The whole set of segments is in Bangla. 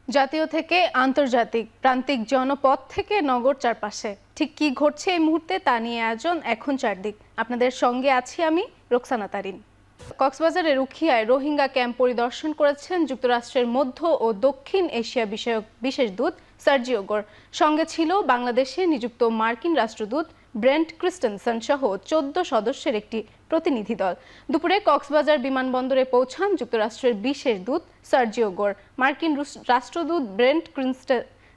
জাতীয় থেকে আন্তর্জাতিক, প্রান্তিক জনপদ থেকে নগর চারপাশে ঠিক কি ঘটছে এই মুহূর্তে তা নিয়ে আয়োজন এখন চারদিক। আপনাদের সঙ্গে আছি আমি রোকসানা তারিন। কক্সবাজারের উখিয়ায় রোহিঙ্গা ক্যাম্প পরিদর্শন করেছেন যুক্তরাষ্ট্রের মধ্য ও দক্ষিণ এশিয়া বিষয়ক বিশেষ দূত সার্জিও গোর। সঙ্গে ছিল বাংলাদেশে নিযুক্ত মার্কিন রাষ্ট্রদূত ব্রেন্ট ক্রিস্টেনসন সহ ১৪ সদস্যের একটি প্রতিনিধি দল। দুপুরে কক্সবাজার বিমানবন্দরে পৌঁছান যুক্তরাষ্ট্রের বিশেষ দূত সার্জিও গোর। মার্কিন রাষ্ট্রদূত ব্রেন্ট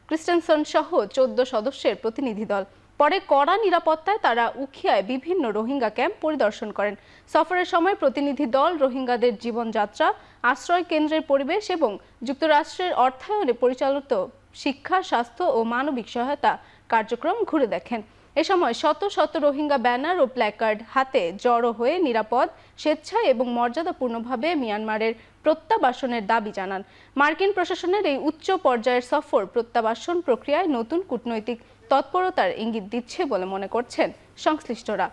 ক্রিস্টেনসন সহ ১৪ সদস্যের প্রতিনিধি দল পরে কড়া নিরাপত্তায় তারা উখিয়ায় বিভিন্ন রোহিঙ্গা ক্যাম্প পরিদর্শন করেন। সফরের সময় প্রতিনিধি দল রোহিঙ্গাদের জীবনযাত্রা, আশ্রয় কেন্দ্রের পরিবেশ এবং যুক্তরাষ্ট্রের অর্থায়নে পরিচালিত শিক্ষা, স্বাস্থ্য ও মানবিক সহায়তা কার্যক্রম ঘুরে দেখেন। এ সময় শত শত রোহিঙ্গা ব্যানার ও প্ল্যাকার্ড হাতে জড়ো হয়ে নিরাপদ, স্বেচ্ছায় এবং মর্যাদাপূর্ণভাবে মিয়ানমারের প্রত্যাবাসনের দাবি জানান। মার্কিন প্রশাসনের এই উচ্চ পর্যায়ের সফর প্রত্যাবাসন প্রক্রিয়ায় নতুন কূটনৈতিক তৎপরতার ইঙ্গিত দিচ্ছে বলে মনে করছেন সংশ্লিষ্টরা।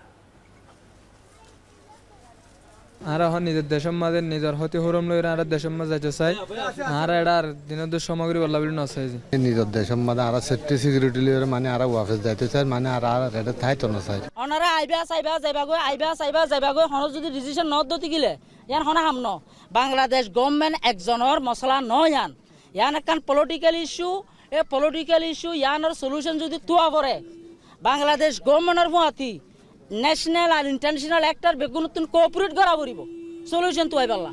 আর এখন নিজের দেশের মাঝে নিজের হতে হরম লইরা আর দেশের মাঝে যাইতে চাই আর এটার দিনের সামগ্রী বলা বলি নচাই নিজের দেশের মাঝে আর সেফটি সিকিউরিটি লইরা মানে আর ওয়াফেস যাইতে চাই মানে আর এটা থাই তো নচাই অনারা আইবা যাইবা গৈ হন যদি ডিসিশন ন দতি গিলে ইয়ান হনা হামন বাংলাদেশ গভর্নমেন্ট একজনের মশলা নয়ান ইয়ান একখান পলিটিক্যাল ইস্যু এই পলিটিক্যাল ইস্যু ইয়ানোর সলিউশন যদি তুয়া পরে বাংলাদেশ গভর্নমেন্টের ফুয়াতি ন্যাশনাল আর ইন্টারন্যাশনাল অ্যাক্টর বেগুনতুন কোঅপারেট করা পড়িব সলিউশন তুয়াই পারলা।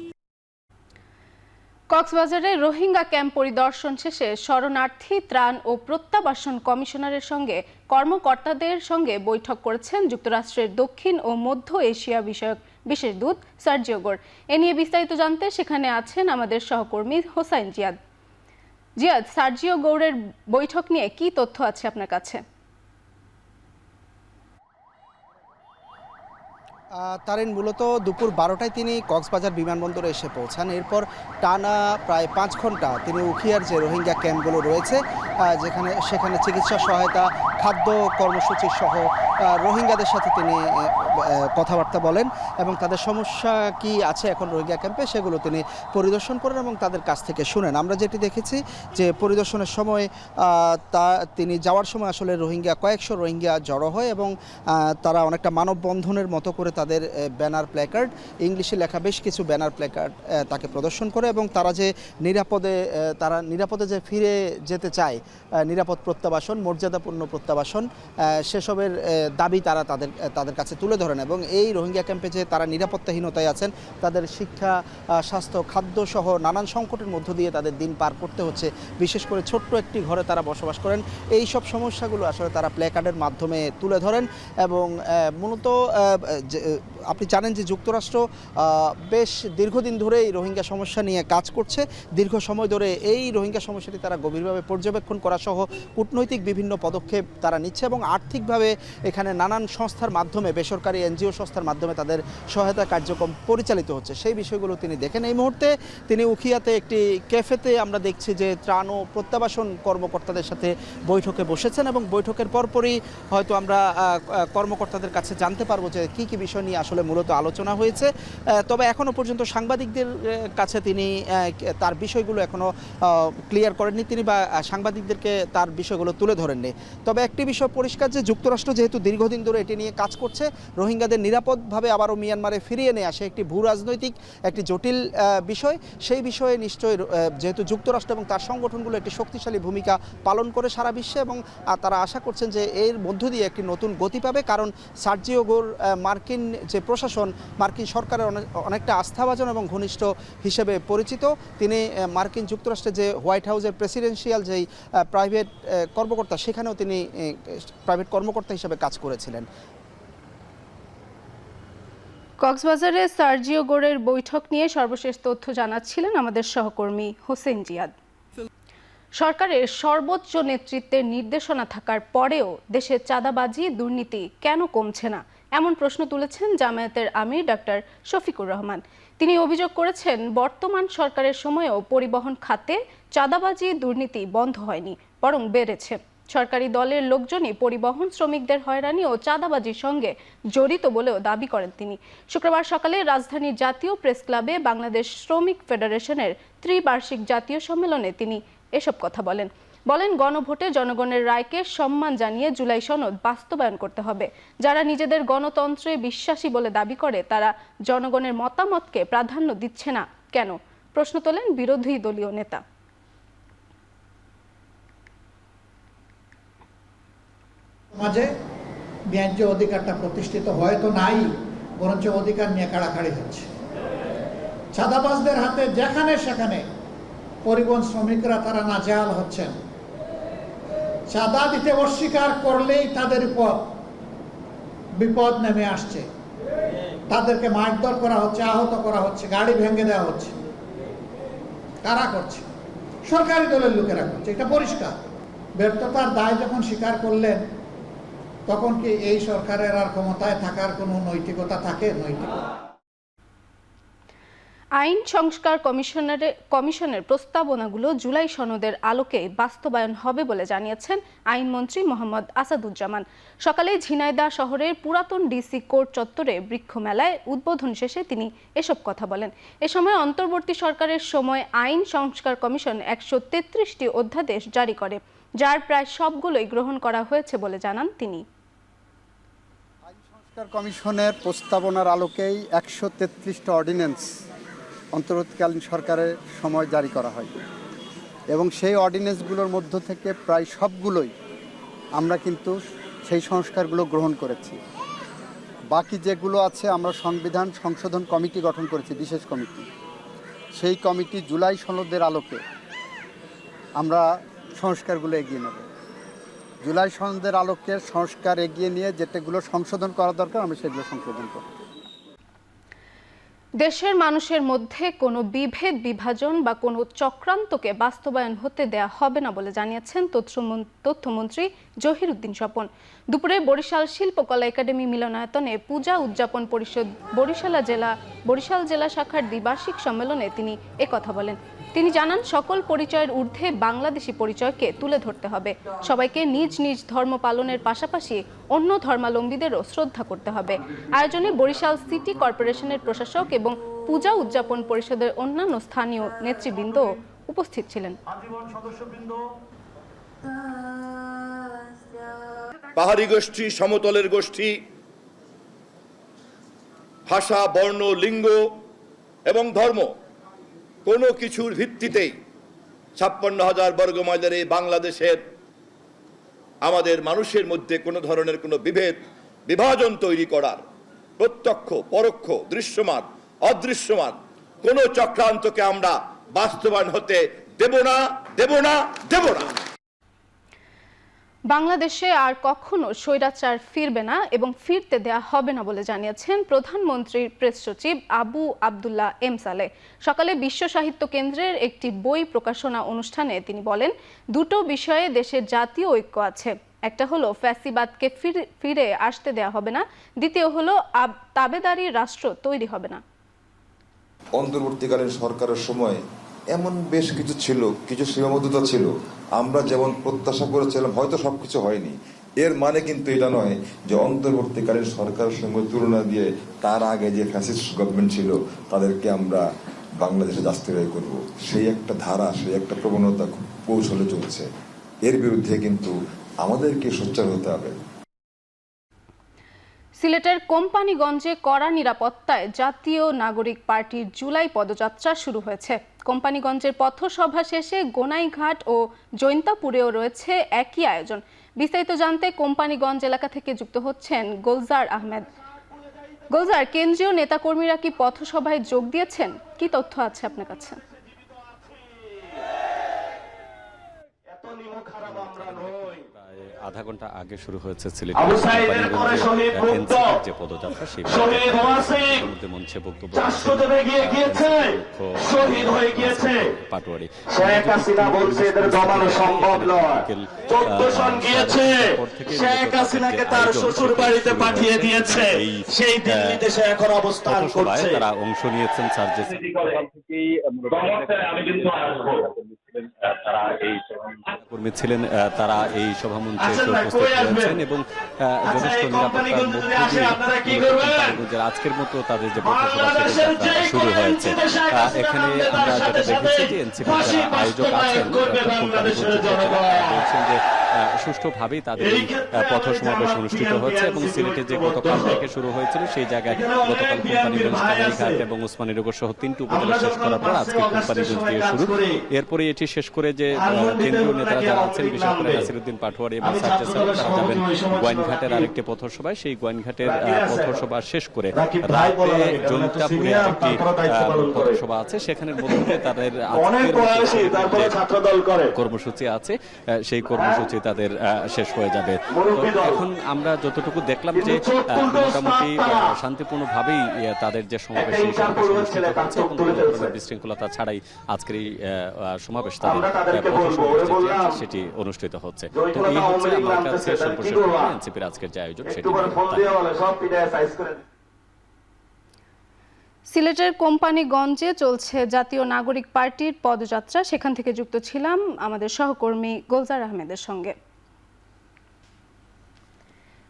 কক্সবাজারে রোহিঙ্গা ক্যাম্প পরিদর্শন শেষে শরণার্থী ত্রাণ ও প্রত্যাবাসন কমিশনারের সঙ্গে কর্মকর্তাদের সঙ্গে বৈঠক করেছেন যুক্তরাষ্ট্রের দক্ষিণ ও মধ্য এশিয়া বিষয়ক বিশেষ দূত সার্জিও গোর। এ নিয়ে বিস্তারিত জানতে সেখানে আছেন আমাদের সহকর্মী হোসাইন জিয়াদ। জিয়াদ, সার্জিও গৌড়ের বৈঠক নিয়ে কি তথ্য আছে আপনার কাছে? তারিন মূলত দুপুর ১২টায় তিনি কক্সবাজার বিমানবন্দরে এসে পৌঁছান। এরপর টানা প্রায় ৫ ঘন্টা তিনি উখিয়ার যে রোহিঙ্গা ক্যাম্পগুলো রয়েছে সেখানে চিকিৎসা সহায়তা, খাদ্য কর্মসূচি সহ রোহিঙ্গাদের সাথে তিনি কথাবার্তা বলেন এবং তাদের সমস্যা কি আছে এখন রোহিঙ্গা ক্যাম্পে সেগুলো তিনি পরিদর্শন করেন এবং তাদের কাছ থেকে শুনেন। আমরা যেটি দেখেছি যে পরিদর্শনের সময় তিনি যাওয়ার সময় আসলে কয়েকশো রোহিঙ্গা জড়ো হয় এবং তারা অনেকটা মানববন্ধনের মতো করে তাদের ব্যানার প্ল্যাকার্ড, ইংলিশে লেখা বেশ কিছু ব্যানার প্ল্যাকার্ড তাকে প্রদর্শন করে এবং তারা নিরাপদে যে ফিরে যেতে চায়, নিরাপদ প্রত্যাবাসন, মর্যাদাপূর্ণ প্রত্যাবাসন, সেসবের দাবি তারা তাদের কাছে তুলে ধরেন এবং এই রোহিঙ্গা ক্যাম্পে যে তারা নিরাপত্তাহীনতায় আছেন, তাদের শিক্ষা, স্বাস্থ্য, খাদ্য সহ নানান সংকটের মধ্য দিয়ে তাদের দিন পার করতে হচ্ছে। বিশেষ করে ছোট্ট একটি ঘরে তারা বসবাস করেন। এই সব সমস্যাগুলো আসলে তারা প্ল্যাকার্ডের মাধ্যমে তুলে ধরেন এবং মূলত আপনি জানেন যে যুক্তরাষ্ট্র বেশ দীর্ঘদিন ধরে এই রোহিঙ্গা সমস্যা নিয়ে কাজ করছে। দীর্ঘ সময় ধরে এই রোহিঙ্গা সমস্যাটি তারা গভীরভাবে পর্যবেক্ষণ করা সহ কূটনৈতিক বিভিন্ন পদক্ষেপ তারা নিচ্ছে এবং আর্থিকভাবে এখানে নানান সংস্থার মাধ্যমে, বেসরকারি এনজিও সংস্থার মাধ্যমে তাদের সহায়তা কার্যক্রম পরিচালিত হচ্ছে। সেই বিষয়গুলো তিনি দেখেন। এই মুহূর্তে তিনি উখিয়াতে একটি ক্যাফেতে আমরা দেখছি যে ত্রাণ ও প্রত্যাবাসন কর্মকর্তাদের সাথে বৈঠকে বসেছেন এবং বৈঠকের পরপরই হয়তো আমরা কর্মকর্তাদের কাছে জানতে পারবো যে কী কী বিষয় নিয়ে আসলে মূলত আলোচনা হয়েছে। তবে এখনও পর্যন্ত সাংবাদিকদের কাছে তিনি তার বিষয়গুলো এখনও ক্লিয়ার করেননি তিনি বা সাংবাদিকদেরকে তার বিষয়গুলো তুলে ধরেননি। তবে একটি বিষয় পরিষ্কার যে যুক্তরাষ্ট্র যেহেতু দীর্ঘদিন ধরে এটি নিয়ে কাজ করছে, রোহিঙ্গাদের নিরাপদভাবে আবারও মিয়ানমারে ফিরিয়ে নিয়ে আসে একটি ভূরাজনৈতিক একটি জটিল বিষয়। সেই বিষয়ে নিশ্চয়ই যেহেতু যুক্তরাষ্ট্র এবং তার সংগঠনগুলো একটি শক্তিশালী ভূমিকা পালন করে সারা বিশ্বে এবং তারা আশা করছেন যে এর মধ্য দিয়ে একটি নতুন গতি পাবে। কারণ সার্জিও গোর মার্কিন যে প্রশাসন, মার্কিন সরকারের অনেকটা আস্থাভাজন এবং ঘনিষ্ঠ হিসেবে পরিচিত। তিনি মার্কিন যুক্তরাষ্ট্রের যে হোয়াইট হাউসের প্রেসিডেন্সিয়াল যেই প্রাইভেট কর্মকর্তা, সেখানেও তিনি প্রাইভেট কর্মকর্তা হিসেবে কাজ করেছিলেন। কক্সবাজারে সার্জিও গোরের বৈঠক নিয়ে সর্বশেষ তথ্য জানাচ্ছিলেন আমাদের সহকর্মী হোসেন জিয়াদ। সরকারের সর্বোচ্চ নেতৃত্বের নির্দেশনা থাকার পরেও দেশে চাঁদাবাজি, দুর্নীতি কেন কমছে না, এমন প্রশ্ন তুলেছেন জামায়াতের আমির ডাক্তার শফিকুর রহমান। তিনি অভিযোগ করেছেন বর্তমান সরকারের সময়েও পরিবহন খাতে চাঁদাবাজি, দুর্নীতি বন্ধ হয়নি, বরং বেড়েছে। সরকারি দলের লোকজনই পরিবহন শ্রমিকদের হয়রানি ও চাঁদাবাজির সঙ্গে জড়িত বলেও দাবি করেন তিনি। শুক্রবার সকালে রাজধানীর জাতীয় প্রেস ক্লাবে বাংলাদেশ শ্রমিক ফেডারেশনের ত্রিবার্ষিক জাতীয় সম্মেলনে তিনি এসব কথা বলেন। গণভোটে জনগণের রায়কে সম্মান জানিয়ে জুলাই সনদ বাস্তবায়ন করতে হবে। যারা নিজেদের গণতন্ত্রে বিশ্বাসী বলে দাবি করে তারা জনগণের মতামতকে প্রাধান্য দিচ্ছে না কেন, প্রশ্ন তোলেন বিরোধী দলীয় নেতা। সমাজে ন্যায্য অধিকারটা প্রতিষ্ঠিত হয়তো নাই, বরঞ্চ অধিকার নিয়ে কাড়াকাড়ি হচ্ছে। চাঁদাবাজদের হাতে যেখানে সেখানে পরিবহন শ্রমিকরা তারা নাজেহাল হচ্ছেন। চাঁদা দিতে অস্বীকার করলেই তাদের উপর বিপদ নেমে আসছে, তাদেরকে মারধর করা হচ্ছে, আহত করা হচ্ছে, গাড়ি ভেঙে দেওয়া হচ্ছে। কারা করছে? সরকারি দলের লোকেরা করছে, এটা পরিষ্কার। ব্যর্থতার দায় যখন স্বীকার করলেন তখন কি এই সরকারের আর ক্ষমতায় থাকার কোনো নৈতিকতা থাকে? নৈতিকতা আইন সংস্কার কমিশনের প্রস্তাবনাগুলো জুলাই সনদের আলোকে বাস্তবায়ন হবে বলে জানিয়েছেন আইনমন্ত্রী মোহাম্মদ আসাদুজ্জামান। সকালে ঝিনাইদহ শহরের পুরাতন ডিসি কোর্ট চত্বরে বৃক্ষ মেলায় উদ্বোধন শেষে তিনি এসব কথা বলেন। এ সময় অন্তর্বর্তী সরকারের সময় আইন সংস্কার কমিশন 133টি অধ্যাদেশ জারি করে, যার প্রায় সবগুলোই গ্রহণ করা হয়েছে বলে জানান তিনি। আইন সংস্কার কমিশনের প্রস্তাবনার আলোকেই 133টা অর্ডিন্যান্স অন্তর্বর্তীকালীন সরকারের সময় জারি করা হয় এবং সেই অর্ডিন্যান্সগুলোর মধ্য থেকে প্রায় সবগুলোই আমরা কিন্তু সেই সংস্কারগুলো গ্রহণ করেছি। বাকি যেগুলো আছে আমরা সংবিধান সংশোধন কমিটি গঠন করেছি, বিশেষ কমিটি। সেই কমিটি জুলাই সনদের আলোকে আমরা সংস্কারগুলো এগিয়ে নেব। জুলাই সনদের আলোকে সংস্কার এগিয়ে নিয়ে যেটাগুলো সংশোধন করা দরকার আমরা সেগুলো সংশোধন করব। দেশের মানুষের মধ্যে কোনো বিভেদ বিভাজন বা কোনো চক্রান্তকে বাস্তবায়ন হতে দেয়া হবে না বলে জানিয়েছেন তথ্যমন্ত্রী জহিরুদ্দিন স্বপন। দুপুরে বরিশাল শিল্পকলা একাডেমি মিলনায়তনে পূজা উদযাপন পরিষদ বরিশাল জেলা শাখার দ্বিবার্ষিক সম্মেলনে তিনি একথা বলেন। তিনি জানান, সকল পরিচয়ের ঊর্ধ্বে বাংলাদেশি পরিচয়কে তুলে ধরতে হবে। সবাইকে নিজ নিজ ধর্ম পালনের পাশাপাশি অন্য ধর্মাবলম্বীদেরও শ্রদ্ধা করতে হবে। আয়োজনে বরিশাল সিটি কর্পোরেশনের প্রশাসক এবং পূজা উদযাপন পরিষদের অন্যান্য স্থানীয় নেতৃবৃন্দ উপস্থিত ছিলেন। পাহাড়ি গোষ্ঠী, সমতলের গোষ্ঠী, ভাষা, বর্ণ, লিঙ্গ এবং ধর্ম কোনো কিছুর ভিত্তিতেই 56,000 বর্গ মাইলের এই বাংলাদেশের আমাদের মানুষের মধ্যে কোনো ধরনের কোনো বিভাজন তৈরি করার প্রত্যক্ষ, পরোক্ষ, দৃশ্যমান, অদৃশ্যমান কোনো চক্রান্তকে আমরা বাস্তবায়ন হতে দেব না, দেব না, দেব না। বাংলাদেশে আর কখনো স্বৈরাচার ফিরবে না এবং ফিরতে দেয়া হবে না বলে জানিয়েছেন প্রধানমন্ত্রীর প্রেস সচিব আবু আবদুল্লাহ এম সালেহ। সকালে বিশ্ব সাহিত্য কেন্দ্রের একটি বই প্রকাশনা অনুষ্ঠানে তিনি বলেন, দুটো বিষয়ে দেশের জাতীয় ঐক্য আছে। একটা হলো ফ্যাসিবাদকে ফিরে আসতে দেয়া হবে না, দ্বিতীয় হলো তাবেদারি রাষ্ট্র তৈরি হবে না। অন্তর্বর্তীকালীন সরকারের সময় এমন বেশ কিছু ছিল, কিছু সীমাবদ্ধতা ছিল। আমরা যেমন প্রত্যাশা করেছিলাম হয়তো সবকিছু হয়নি। এর মানে কিন্তু এটা নয় যে অন্তর্বর্তীকালীন সরকারের সঙ্গে তুলনা দিয়ে তার আগে যে ফ্যাসিস্ট গভর্নমেন্ট ছিল তাদেরকে আমরা বাংলাদেশে জাস্টিফাই করব, সেই একটা ধারা, সেই একটা প্রবণতা খুব কৌশলে চলছে। এর বিরুদ্ধে কিন্তু আমাদেরকে সোচ্চার হতে হবে। সিলেটের কোম্পানিগঞ্জে কড়া নিরাপত্তায় জাতীয় নাগরিক পার্টির জুলাই পদযাত্রা শুরু হয়েছে। কোম্পানিগঞ্জের পথসভা শেষে গোনাইঘাট ও জৈন্তাপুরেও রয়েছে একই আয়োজন। বিস্তারিত জানতে কোম্পানিগঞ্জ এলাকা থেকে যুক্ত হচ্ছেন গোলজার আহমেদ। গোলজার, কেন্দ্রীয় নেতাকর্মীরা কি পথসভায় যোগ দিয়েছেন? কি তথ্য আছে আপনার কাছে? আধা ঘন্টা আগে শুরু হয়েছে সিলেটের যে পদযাত্রা, সেই মঞ্চে বক্তব্য পাটোয়ারি শেখ হাসিনা বলছে এদের দমানো সম্ভব নয়। 14 গিয়েছে, শেখ হাসিনাকে তার শ্বশুর বাড়িতে পাঠিয়ে দিয়েছে, সেই দিল্লি দেশে এখন অবস্থান করছে। তারা অংশ নিয়েছেন চার্জেস। আমি কিন্তু কর্মী ছিলেন, তারা এই সভামঞ্চে উপস্থিত হয়েছেন এবং যথেষ্ট নিরাপত্তার মধ্যে দিয়ে আজকের মতো তাদের যে পথসভা সেটা শুরু হয়েছে। এখানে আমরা যেটা দেখেছি যে এনসিপি যারা আয়োজক আছেন বলছেন যে সুষ্ঠুভাবেই তাদের এই পথসমাবেশ অনুষ্ঠিত হচ্ছে এবং সিলেটে যে গতকাল থেকে শুরু হয়েছিল সেই জায়গায় গতকাল কোম্পানিগঞ্জ, কানাইঘাট এবং ওসমানীনগর সহ 3টি উপজেলা শেষ করার পর আজকে কোম্পানিগঞ্জ দিয়ে শুরু। এরপরে এটি শেষ করে যে কেন্দ্রীয় নেতারা যারা আছেন, বিশেষ করে নাসিরউদ্দিন পাটোয়ারি এবং সাজ্জাদ সাহেব, তারা যাবেন গোয়াইনঘাটের আরেকটি পথসভায়। সেই গোয়াইনঘাটের পথসভা শেষ করে রাতে জৈন্তাপুরে আরেকটি পথসভা আছে, সেখানের মধ্যে তাদের কর্মসূচি আছে, সেই কর্মসূচি তাদের শেষ হয়ে যাবে। এখন আমরা যতটুকু দেখলাম যে মোটামুটি শান্তিপূর্ণভাবেই তাদের যে সমাবেশ সেই সমাবেশ অনুষ্ঠিত হচ্ছে এবং কোনো ধরনের বিশৃঙ্খলতা ছাড়াই আজকের এই সমাবেশ তাদের সেটি অনুষ্ঠিত হচ্ছে। তো এই হচ্ছে আমার কাছে সর্বশেষ এনসিপির আজকের যে আয়োজন সেটি। সিলেটের কোম্পানিগঞ্জে চলছে জাতীয় নাগরিক পার্টির পদযাত্রা, সেখান থেকে যুক্ত ছিলাম আমাদের সহকর্মী গুলজার আহমেদের সঙ্গে।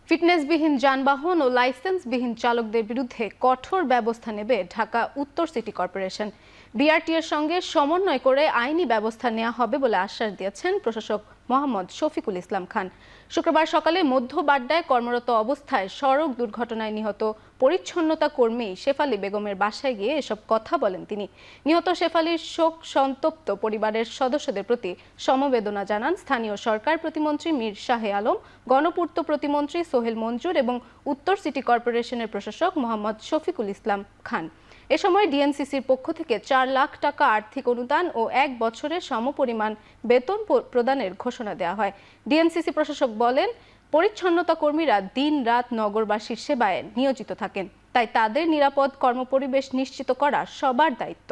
ফিটনেসবিহীন যানবাহন ও লাইসেন্সবিহীন চালকদের বিরুদ্ধে কঠোর ব্যবস্থা নেবে ঢাকা উত্তর সিটি কর্পোরেশন। বিআরটি এর সঙ্গে সমন্বয় করে আইনি ব্যবস্থা নেওয়া হবে বলে আশ্বাস দিয়েছেন প্রশাসক মোহাম্মদ শফিকুল ইসলাম খান। শুক্রবার সকালে মধ্য বাড্ডায় কর্মরত অবস্থায় সড়ক দুর্ঘটনায় নিহত পরিচ্ছন্নতা কর্মী শেফালী বেগমের বাসায় গিয়ে এসব কথা বলেন তিনি। নিহত শেফালীর শোক সন্তপ্ত পরিবারের সদস্যদের প্রতি সমবেদনা জানান স্থানীয় সরকার প্রতিমন্ত্রী মীর শাহে আলম, গণপূর্ত প্রতিমন্ত্রী সোহেল মঞ্জুর এবং উত্তর সিটি কর্পোরেশনের প্রশাসক মোহাম্মদ শফিকুল ইসলাম খান। এ সময় ডিএনসিসির পক্ষ থেকে 4 লাখ টাকা আর্থিক অনুদান ও 1 বছরের সমপরিমাণ বেতন প্রদানের ঘোষণা দেওয়া হয়। ডিএনসিসি প্রশাসক বলেন, পরিচ্ছন্নতা কর্মীরা দিন-রাত নগরবাসীর সেবায় নিয়োজিত থাকেন, তাই তাদের নিরাপদ কর্মপরিবেশ নিশ্চিত করা সবার দায়িত্ব।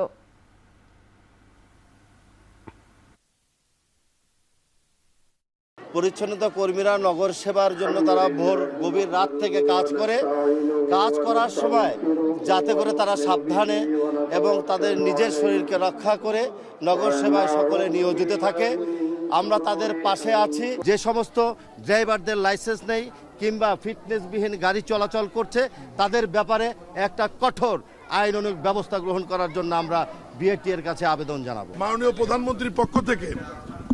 পরিচ্ছন্নতা কর্মীরা নগর সেবার জন্য তারা ভোর গভীর রাত থেকে কাজ করার সময় যাতে করে তারা সাবধানে এবং তাদের নিজের শরীরকে রক্ষা করে নগর সেবায় সকলে নিয়োজিত থাকে। আমরা তাদের পাশে আছি। যে সমস্ত ড্রাইভারদের লাইসেন্স নেই কিংবা ফিটনেসবিহীন গাড়ি চলাচল করছে তাদের ব্যাপারে একটা কঠোর আইনানুগ ব্যবস্থা গ্রহণ করার জন্য আমরা বিআরটি এর কাছে আবেদন জানাবো। মাননীয় প্রধানমন্ত্রীর পক্ষ থেকে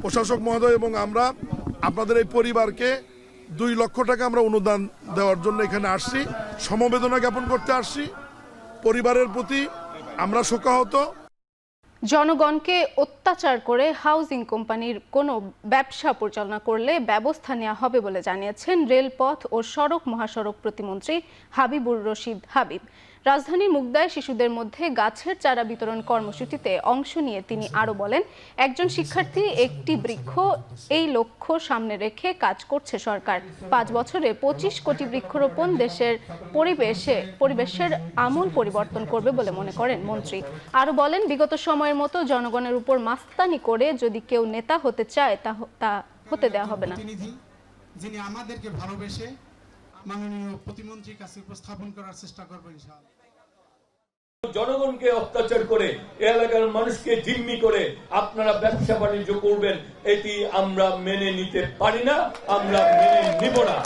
প্রশাসক মহোদয় এবং আমরা আপনাদের এই পরিবারকে 2 লক্ষ টাকা আমরা অনুদান দেওয়ার জন্য এখানে আসছি, সমবেদনা জ্ঞাপন করতে আসছি। পরিবারের প্রতি আমরা শোকাহত। জনগণকে অত্যাচার করে হাউজিং কোম্পানির কোনো ব্যবসা পরিচালনা করলে ব্যবস্থা নেওয়া হবে বলে জানিয়েছেন রেলপথ ও সড়ক মহাসড়ক প্রতিমন্ত্রী হাবিবুর রশিদ হাবিব। রাজধানীর মুগদায় শিশুদের মধ্যে গাছের চারা বিতরণ কর্মসূচিতে অংশ নিয়ে তিনি আরও বলেন, একজন শিক্ষার্থী একটি বৃক্ষ, এই লক্ষ্য সামনে রেখে কাজ করছে সরকার। 5 বছরে 25 কোটি বৃক্ষরোপণ দেশের পরিবেশের আমূল পরিবর্তন করবে বলে মনে করেন মন্ত্রী। আরও বলেন, বিগত সময়ের মতো জনগণের উপর মাস্তানি করে যদি কেউ নেতা হতে চায় তা হতে দেওয়া হবে না। যিনি আমাদেরকে ভালোবেসে মাননীয় প্রতিমন্ত্রীর কাছে উপস্থাপন করার চেষ্টা করবেন ইনশাআল্লাহ। জনগণকে অত্যাচার করে এলাকার মানুষকে জিম্মি করে আপনারা ব্যবসা বাণিজ্য করবেন, এটি আমরা মেনে নিতে পারি না, আমরা মেনে নিব না।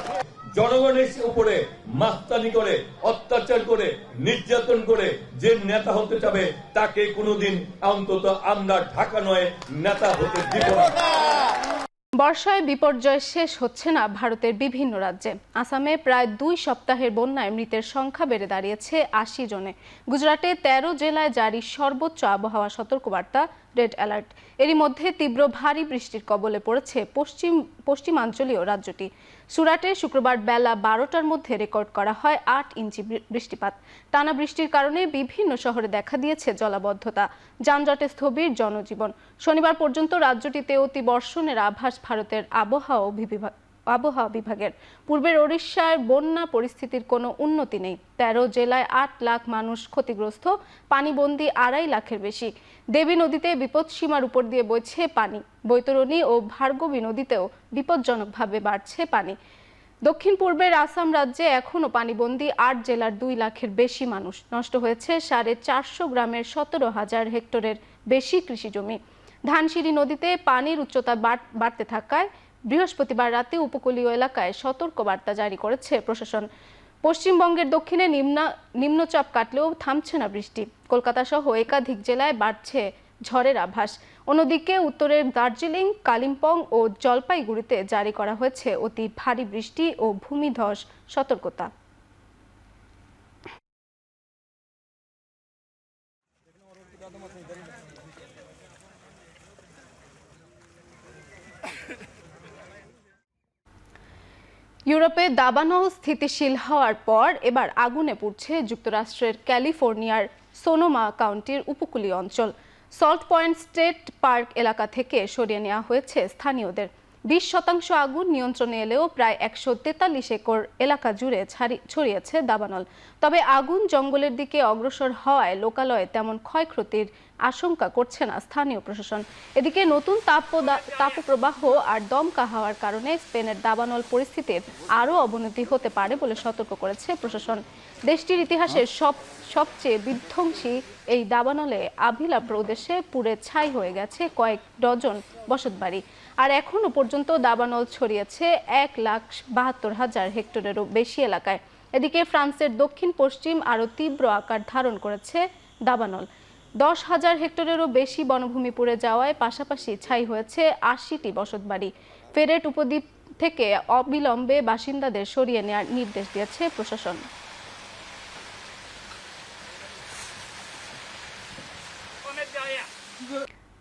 জনগণের উপরে মাস্তানি করে, অত্যাচার করে, নির্যাতন করে যে নেতা হতে চাবে তাকে কোনোদিন অন্তত আমরা ঢাকা নয় নেতা হতে দিব না। বর্ষায় বিপর্যয় শেষ হচ্ছে না ভারতের বিভিন্ন রাজ্যে। আসামে প্রায় 2 সপ্তাহের বন্যায় মৃতের সংখ্যা বেড়ে দাঁড়িয়েছে 80 জনে। গুজরাটে 13 জেলায় জারি সর্বোচ্চ আবহাওয়া সতর্কবার্তা, রেড অ্যালার্ট। এরই মধ্যে তীব্র ভারী বৃষ্টির কবলে পড়েছে পশ্চিমাঞ্চলীয় রাজ্যটি। সুরাটে শুক্রবার বেলা 12টার মধ্যে রেকর্ড করা হয় 8 ইঞ্চি বৃষ্টিপাত। টানা বৃষ্টির কারণে বিভিন্ন শহরে দেখা দিয়েছে জলাবদ্ধতা, যানজটে স্থবির জনজীবন। শনিবার পর্যন্ত রাজ্যটিতে অতি বর্ষণের আভাস ভারতের আবহাওয়া বিভাগের। পূর্বের ওড়িশার বন্যা পরিস্থিতির কোনো উন্নতি নেই। 13 জেলায় 8 লাখ মানুষ ক্ষতিগ্রস্ত, পানিবন্দী 2.5 লাখের বেশি। দেবী নদীতে বিপদসীমার উপর দিয়ে বইছে পানি। বৈতরণী ও ভার্গবী নদীতেও বিপজ্জনকভাবে বাড়ছে পানি। দক্ষিণ পূর্বের আসাম রাজ্যে এখনও পানিবন্দী 8 জেলার 2 লাখের বেশি মানুষ। নষ্ট হয়েছে 450 গ্রামের 17,000 হেক্টরের বেশি কৃষি জমি। ধানসিঁড়ি নদীতে পানির উচ্চতা বাড়তে থাকায় বৃহস্পতিবার রাতে উপকূলীয় এলাকায় সতর্কবার্তা জারি করেছে প্রশাসন। পশ্চিমবঙ্গের দক্ষিণে নিম্নচাপ কাটলেও থামছে না বৃষ্টি। কলকাতা সহ একাধিক জেলায় বাড়ছে ঝড়ের আভাস। অন্যদিকে উত্তরের দার্জিলিং, কালিম্পং ও জলপাইগুড়িতে জারি করা হয়েছে অতি ভারী বৃষ্টি ও ভূমিধস সতর্কতা। ইউরোপে দাবানল স্থিতিশীল হওয়ার পর এবার আগুনে পুড়ছে যুক্তরাষ্ট্রের ক্যালিফোর্নিয়ার সোনোমা কাউন্টির উপকূলীয় অঞ্চল। সল্ট পয়েন্ট স্টেট পার্ক এলাকা থেকে সরিয়ে নেওয়া হয়েছে স্থানীয়দের। 20% আগুন নিয়ন্ত্রণে এলেও প্রায় 143 একর এলাকা জুড়ে ছড়িয়েছে দাবানল। তবে আগুন জঙ্গলের দিকে অগ্রসর হওয়ায় লোকালয়ে তেমন ক্ষয়ক্ষতির আশঙ্কা করছে না স্থানীয় প্রশাসন। এদিকে নতুন তাপপ্রবাহ আর দমকা হাওয়ার কারণে স্পেনের দাবানল পরিস্থিতির আরও অবনতি হতে পারে বলে সতর্ক করেছে প্রশাসন। দেশটির ইতিহাসের সবচেয়ে বিধ্বংসী এই দাবানলে আভিলা প্রদেশে পুড়ে ছাই হয়ে গেছে কয়েক ডজন বসতবাড়ি। আর এখনও পর্যন্ত দাবানল ছড়িয়েছে 1,72,000 হেক্টরেরও বেশি এলাকায়। এদিকে ফ্রান্সের দক্ষিণ পশ্চিম আরও তীব্র আকার ধারণ করেছে দাবানল। 10,000 হেক্টরেরও বেশি বনভূমি পুড়ে যাওয়ায় পাশাপাশি ছাই হয়েছে 80টি বসতবাড়ি। ফেরেট উপদ্বীপ থেকে অবিলম্বে বাসিন্দাদের সরিয়ে নেওয়ার নির্দেশ দিয়েছে প্রশাসন।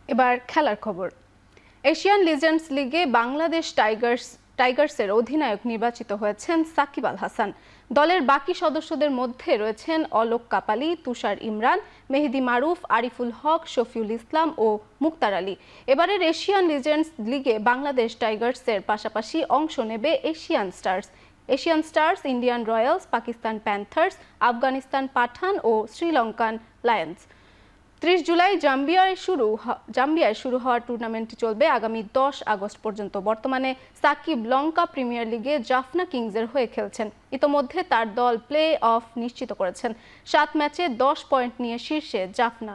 এবার খেলার খবর। এশিয়ান লিজেন্ডস লিগে বাংলাদেশ টাইগার্সের অধিনায়ক নির্বাচিত হয়েছেন সাকিব আল হাসান। দলের বাকি সদস্যদের মধ্যে রয়েছেন অলোক কাপালি, তুষার ইমরান, মেহেদি মারুফ, আরিফুল হক, শফিউল ইসলাম ও মুক্তার আলী। এবারের এশিয়ান লিজেন্ডস লিগে বাংলাদেশ টাইগার্সের পাশাপাশি অংশ নেবে Asian Stars, Indian Royals, Pakistan Panthers, Afghanistan Pathan ও শ্রীলঙ্কান লায়ন্স। 30 জুলাই জাম্বিয়ায় শুরু হওয়ার টুর্নামেন্টটি চলবে আগামী 10 আগস্ট পর্যন্ত। বর্তমানে সাকিব লঙ্কা প্রিমিয়ার লিগে জাফনা কিংসের হয়ে খেলছেন। ইতোমধ্যে তার দল প্লে অফ নিশ্চিত করেছেন। 7 ম্যাচে 10 পয়েন্ট নিয়ে শীর্ষে জাফনা।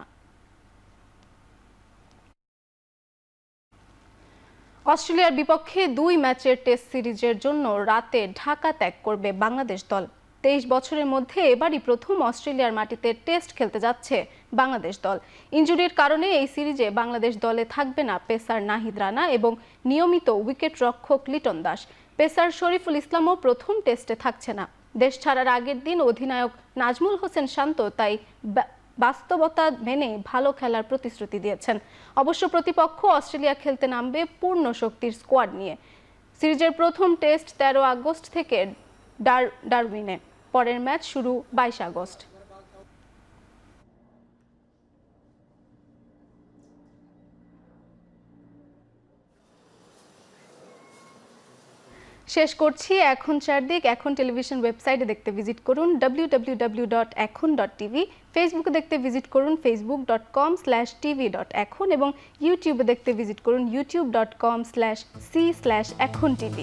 অস্ট্রেলিয়ার বিপক্ষে 2 ম্যাচের টেস্ট সিরিজের জন্য রাতে ঢাকা ত্যাগ করবে বাংলাদেশ দল। 23 বছরের মধ্যে এবারই প্রথম অস্ট্রেলিয়ার মাটিতে টেস্ট খেলতে যাচ্ছে বাংলাদেশ দল। ইনজুরির কারণে এই সিরিজে বাংলাদেশ দলে থাকবে না পেসার নাহিদ রানা এবং নিয়মিত উইকেট রক্ষক লিটন দাস। পেসার শরীফুল ইসলামও প্রথম টেস্টে থাকছে না। দেশ ছাড়ার আগের দিন অধিনায়ক নাজমুল হোসেন শান্ত তাই বাস্তবতা মেনে ভালো খেলার প্রতিশ্রুতি দিয়েছেন। অবশ্য প্রতিপক্ষ অস্ট্রেলিয়া খেলতে নামবে পূর্ণ শক্তির স্কোয়াড নিয়ে। সিরিজের প্রথম টেস্ট 13 আগস্ট থেকে ডারউইনে। পরের ম্যাচ শুরু 22 আগস্ট। শেষ করছি এখন চারদিক। এখন টেলিভিশন ওয়েবসাইটে দেখতে ভিজিট করুন www.ekhon.tv। ফেসবুকে দেখতে ভিজিট করুন facebook.com/tv.ekhon এবং ইউটিউবে দেখতে ভিজিট করুন youtube.com/c/ekhon tv।